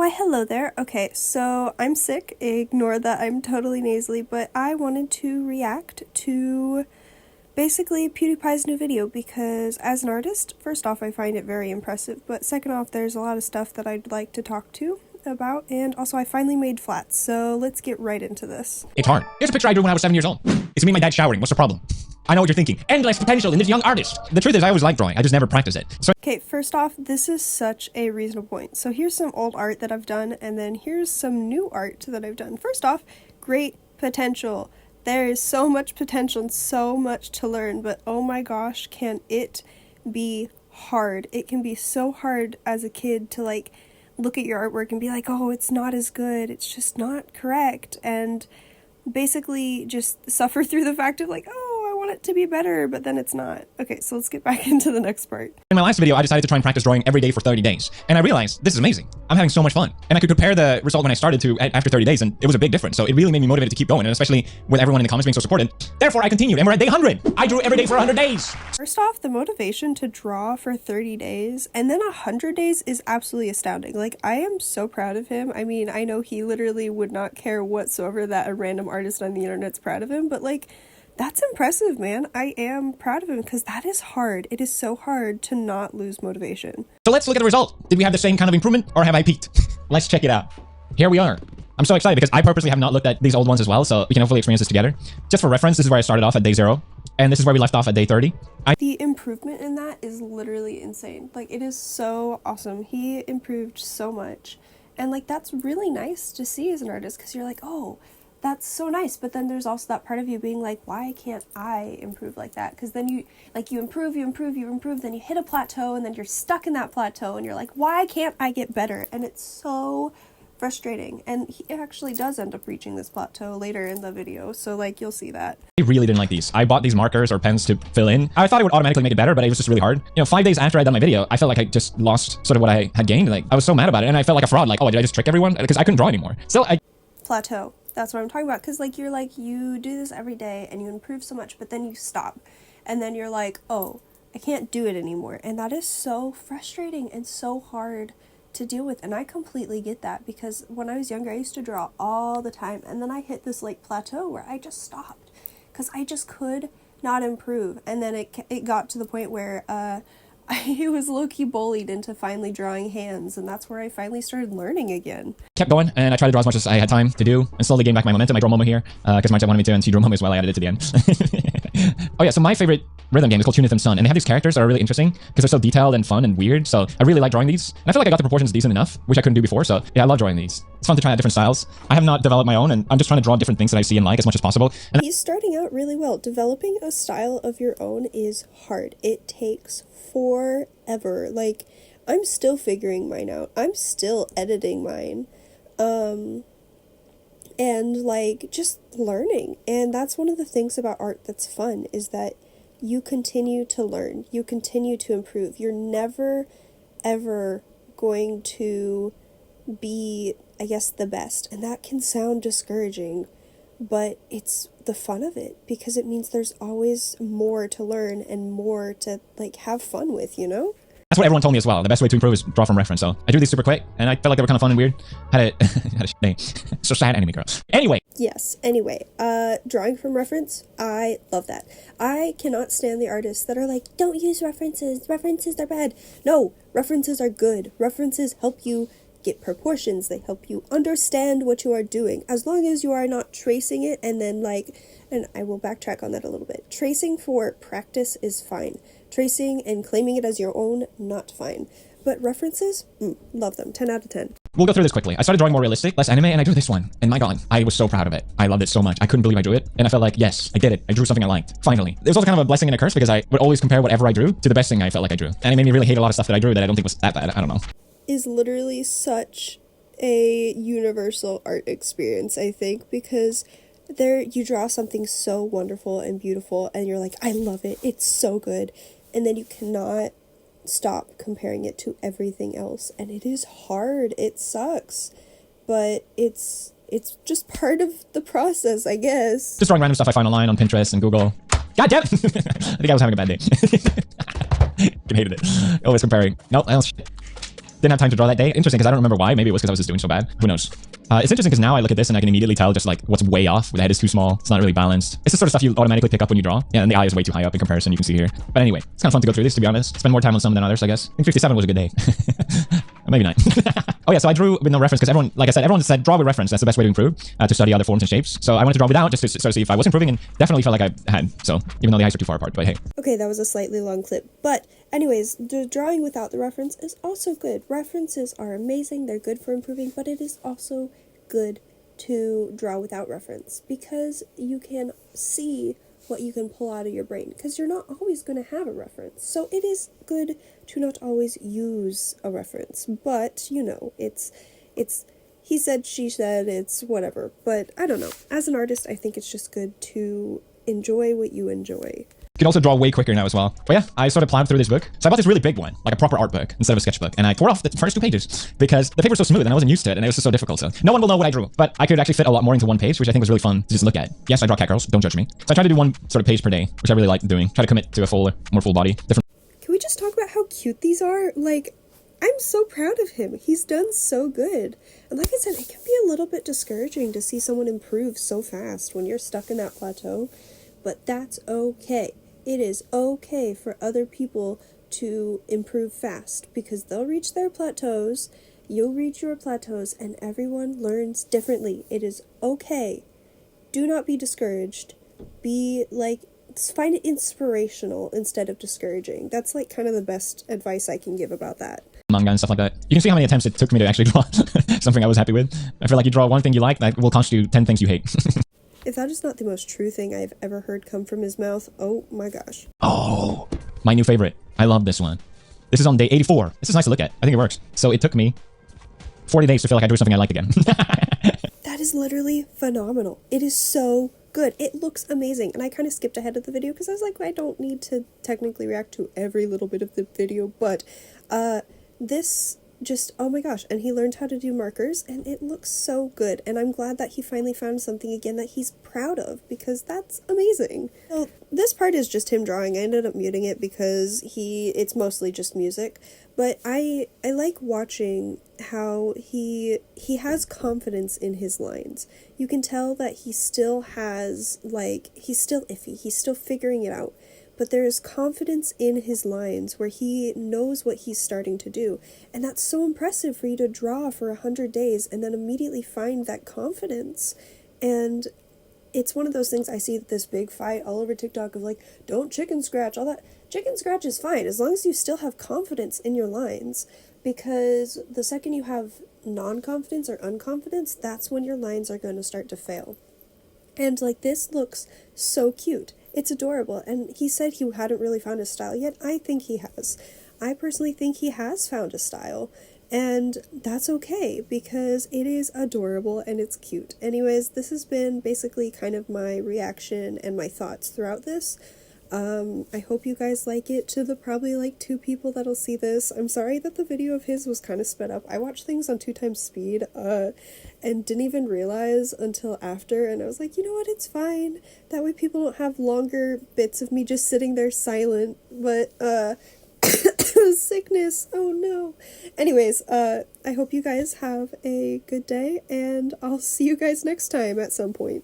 Why, hello there. Okay, so I'm sick. Ignore that I'm totally nasally, but I wanted to react to basically PewDiePie's new video because as an artist, first off, I find it very impressive, but second off, there's a lot of stuff that I'd like to talk to about, and also I finally made flats, so let's get right into this. It's hard. Here's a picture I drew when I was 7 years old. It's me and my dad showering. What's the problem? I know what you're thinking. Endless potential in this young artist. The truth is I always liked drawing. I just never practiced it. So Okay, first off, this is such a reasonable point. So here's some old art that I've done, and then here's some new art that I've done. First off, great potential. There is so much potential and so much to learn, but oh my gosh, can it be hard. It can be so hard as a kid to like look at your artwork and be like, oh, it's not as good, it's just not correct, and basically just suffer through the fact of like, oh, I want it to be better, but then it's not. Okay, so let's get back into the next part. in my last video, I decided to try and practice drawing every day for 30 days. And I realized this is amazing. I'm having so much fun. And I could compare the result when I started to after 30 days, and it was a big difference. So it really made me motivated to keep going, and especially with everyone in the comments being so supportive. Therefore, I continued, and we're at day 100. I drew every day for 100 days. First off, the motivation to draw for 30 days and then 100 days is absolutely astounding. Like, I am so proud of him. I mean, I know he literally would not care whatsoever that a random artist on the internet's proud of him, but like, that's impressive, man. I am proud of him because that is hard. It is so hard to not lose motivation. So let's look at the result. Did we have the same kind of improvement, or have I peaked? Let's check it out. Here we are. I'm so excited because I purposely have not looked at these old ones as well, so we can hopefully experience this together. Just for reference, this is where I started off at day 0, and this is where we left off at day 30. The improvement in that is literally insane. Like, it is so awesome. He improved so much. And like, that's really nice to see as an artist because you're like, oh, that's so nice. But then there's also that part of you being like, why can't I improve like that? Because then you improve, then you hit a plateau, and then you're stuck in that plateau, and you're like, why can't I get better? And it's so frustrating. And he actually does end up reaching this plateau later in the video, so like, you'll see that. I really didn't like these. I bought these markers or pens to fill in. I thought it would automatically make it better, but it was just really hard. You know, 5 days after I'd done my video, I felt like I just lost sort of what I had gained. Like, I was so mad about it, and I felt like a fraud. Like, oh, did I just trick everyone? Because I couldn't draw anymore. Still, Plateau. That's what I'm talking about, because like, you do this every day and you improve so much, but then you stop, and then you're like, oh, I can't do it anymore, and that is so frustrating and so hard to deal with. And I completely get that, because when I was younger I used to draw all the time, and then I hit this like plateau where I just stopped because I just could not improve, and then it got to the point where I was low-key bullied into finally drawing hands, and that's where I finally started learning again. kept going, and I tried to draw as much as I had time to do, and slowly gained back my momentum. I drew Momo here, because my dad wanted me to, and she drew Momo as well. I added it to the end. Oh yeah, so my favorite rhythm game is called Tunith and Sun, and they have these characters that are really interesting, because they're so detailed and fun and weird, so I really like drawing these. And I feel like I got the proportions decent enough, which I couldn't do before, so yeah, I love drawing these. It's fun to try out different styles. I have not developed my own, and I'm just trying to draw different things that I see and like as much as possible. And he's starting out really well. Developing a style of your own is hard. It takes forever. Like, I'm still figuring mine out. I'm still editing mine. And like, just learning. And that's one of the things about art that's fun, is that you continue to learn. You continue to improve. You're never, ever going to be, I guess, the best. And that can sound discouraging, but it's the fun of it, because it means there's always more to learn and more to like have fun with, you know? that's what everyone told me as well. The best way to improve is draw from reference. So I drew these super quick, and I felt like they were kind of fun and weird. Had a name. So sad, anime girl. Anyway. Yes, anyway, drawing from reference, I love that. I cannot stand the artists that are like, don't use references are bad. No, references are good. References help you get proportions. They help you understand what you are doing, as long as you are not tracing it and then like, and I will backtrack on that a little bit. Tracing for practice is fine. Tracing and claiming it as your own, not fine. But references, love them. 10 out of 10. We'll go through this quickly. I started drawing more realistic, less anime, and I drew this one. And my god, I was so proud of it. I loved it so much. I couldn't believe I drew it. And I felt like, yes, I did it. I drew something I liked. Finally. It was also kind of a blessing and a curse, because I would always compare whatever I drew to the best thing I felt like I drew. And it made me really hate a lot of stuff that I drew that I don't think was that bad. I don't know. Is literally such a universal art experience, I think, because there you draw something so wonderful and beautiful, and you're like, I love it. It's so good. And then you cannot stop comparing it to everything else, and it is hard. It sucks, but it's just part of the process, I guess. Just drawing random stuff I find online on Pinterest and Google. God damn! I think I was having a bad day. I hated it. Always comparing. Nope, that was shit. didn't have time to draw that day. Interesting, because I don't remember why. Maybe it was because I was just doing so bad. Who knows? It's interesting because now I look at this and I can immediately tell just like what's way off. The head is too small. It's not really balanced. It's the sort of stuff you automatically pick up when you draw. Yeah, and the eye is way too high up in comparison. You can see here. But anyway, it's kind of fun to go through this, to be honest. Spend more time on some than others, I guess. I think 57 was a good day. Maybe not. Oh yeah, so I drew with no reference because everyone, like I said, everyone said draw with reference. That's the best way to improve, to study other forms and shapes. So I wanted to draw without just to sort of see if I was improving, and definitely felt like I had. So even though the eyes are too far apart, but hey. Okay, that was a slightly long clip. But anyways, the drawing without the reference is also good. References are amazing. They're good for improving, but it is also good to draw without reference because you can see what you can pull out of your brain because you're not always going to have a reference. So it is good to not always use a reference, but you know, it's he said, she said, it's whatever. But I don't know. As an artist, I think it's just good to enjoy what you enjoy. You can also draw way quicker now as well. But yeah, I sort of plowed through this book. So I bought this really big one, like a proper art book, instead of a sketchbook. And I tore off the first 2 pages because the paper was so smooth and I wasn't used to it and it was just so difficult. So no one will know what I drew. But I could actually fit a lot more into one page, which I think was really fun to just look at. Yes, I draw cat girls. Don't judge me. So I try to do one sort of page per day, which I really like doing. Try to commit to a more full body. Different. Can we just talk about how cute these are? Like, I'm so proud of him. He's done so good. And like I said, it can be a little bit discouraging to see someone improve so fast when you're stuck in that plateau. But that's okay. It is okay for other people to improve fast because they'll reach their plateaus, you'll reach your plateaus, and everyone learns differently. It is okay. Do not be discouraged. Be like, find it inspirational instead of discouraging. That's like kind of the best advice I can give about that. Manga and stuff like that. You can see how many attempts it took me to actually draw something I was happy with. I feel like you draw one thing you like, that will constitute 10 things you hate. If that is not the most true thing I've ever heard come from his mouth, oh my gosh. Oh, my new favorite. I love this one. This is on day 84. This is nice to look at. I think it works. So it took me 40 days to feel like I drew something I liked again. That is literally phenomenal. It is so good. It looks amazing. And I kind of skipped ahead of the video because I was like, I don't need to technically react to every little bit of the video. But this just, oh my gosh. And he learned how to do markers and it looks so good. And I'm glad that he finally found something again that he's proud of because that's amazing. So this part is just him drawing. I ended up muting it because it's mostly just music. But I like watching how he has confidence in his lines. You can tell that he still has, like, he's still iffy. He's still figuring it out. But there is confidence in his lines where he knows what he's starting to do. And that's so impressive for you to draw for 100 days and then immediately find that confidence. And it's one of those things I see this big fight all over TikTok of like, don't chicken scratch, all that. Chicken scratch is fine as long as you still have confidence in your lines. Because the second you have non-confidence or unconfidence, that's when your lines are going to start to fail. And like this looks so cute. It's adorable, and he said he hadn't really found his style yet. I think he has. I personally think he has found a style, and that's okay, because it is adorable and it's cute. Anyways, this has been basically kind of my reaction and my thoughts throughout this. I hope you guys like it. To the probably like 2 people that'll see this, I'm sorry that the video of his was kind of sped up. I watched things on 2 times speed, and didn't even realize until after, and I was like, you know what, it's fine. That way people don't have longer bits of me just sitting there silent, but, sickness, oh no. Anyways, I hope you guys have a good day, and I'll see you guys next time at some point.